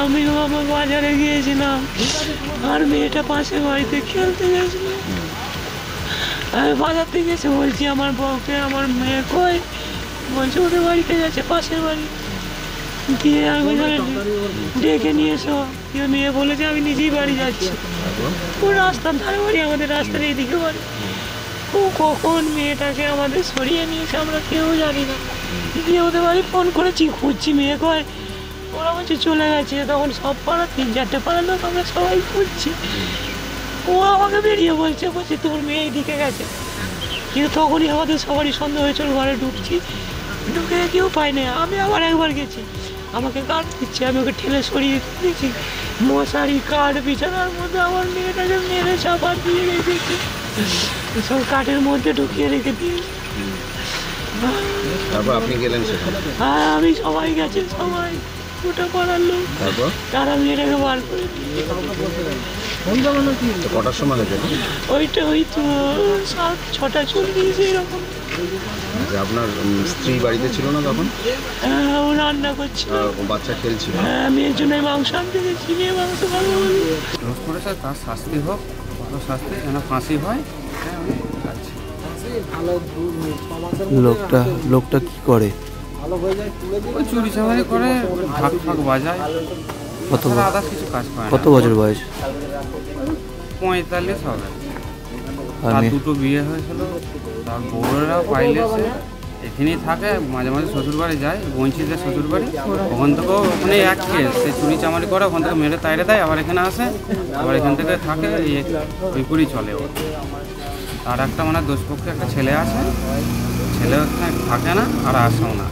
আমি আমার বাজারে গিয়েছিলাম, আর মেয়েটা পাশের বাড়িতে খেলতে গেছিল। আমি বাজার থেকে এসে বলছি আমার বউকে, আমার মেয়ে কই, বলছে ওদের বাড়িতে গেছে, পাশের বাড়ি। দিয়ে আমি ডেকে নিয়ে এসো, মেয়ে বলেছে আমি নিজেই বাড়ি যাচ্ছি। ও রাস্তার ধারে বাড়ি, আমাদের রাস্তার এইদিকে বাড়ি। ও কখন মেয়েটাকে আমাদের সরিয়ে নিয়েছে আমরা কেউ জানি না। দিয়ে ওদের বাড়ি ফোন করেছি, খুঁজছি, মেয়ে কয়, ওরা বলছে চলে গেছে। তখন সব পাড়া 3-4টে পাড়ার লোক আমরা সবাই খুঁজছি। ও আমাকে বেরিয়ে বলছে তোর মেয়ে এইদিকে গেছে। কিন্তু তখনই আমাদের সবারই সন্দেহ হয়েছিল, ঘরে ঢুকছি, ঢুকে কেউ পাই না। আমি আবার একবার গেছি, আমাকে কাঠ দিচ্ছে, আমি ওকে ঠেলে সরিয়ে দিয়েছি। মশারি কাঠ বিছানার মধ্যে আমার মেয়েটাকে মেরে চাপা দিয়ে রেখেছি, সব কাঠের মধ্যে ঢুকিয়ে রেখে দিয়েছি। তারপর আপনি গেলেন সেখানে? হ্যাঁ, আমি সবাই গেছে, সবাই গোটা পাড়ার লোক। তারপর তারা মেয়েটাকে বার করে দিয়ে কটার সময় হয়েছে? ওইটা ওই তো 7-6টা 40 এরকম। আপনার স্ত্রী বাড়িতে ছিল না তখন? হ্যাঁ, ও রান্না করছিল, বাচ্চা খেলছিল। হ্যাঁ, মেয়ের জন্য মাংস আনতে গেছি, মেয়ে মাংস ভালো বলি। রোজ করেছে, তার শাস্তি হোক, কত শাস্তি যেন ফাঁসি হয়। লোকটা কি করে? ওই চুরি চামারি করে, ঢাক ফাঁক বাজায়, আদার্স কিছু কাজ করে। কত বছর বয়স? 45 হবে। তার 2টো বিয়ে হয়েছিল, তার বউরাও পাইলেছে, এখানেই থাকে, মাঝে মাঝে শ্বশুরবাড়ি যায়, বঞ্চিতের শ্বশুরবাড়ি। ওখান থেকেও মানে এক কেস, সে চুরি চামারি করে, ওখান থেকে মেরে তাইড়ে দেয়, আবার এখানে আসে, আবার এখান থেকে থাকে, ওই করেই চলে। ও তার একটা মানে দোষপক্ষে একটা ছেলে আছে, ছেলে থাকে না আর আসেও না।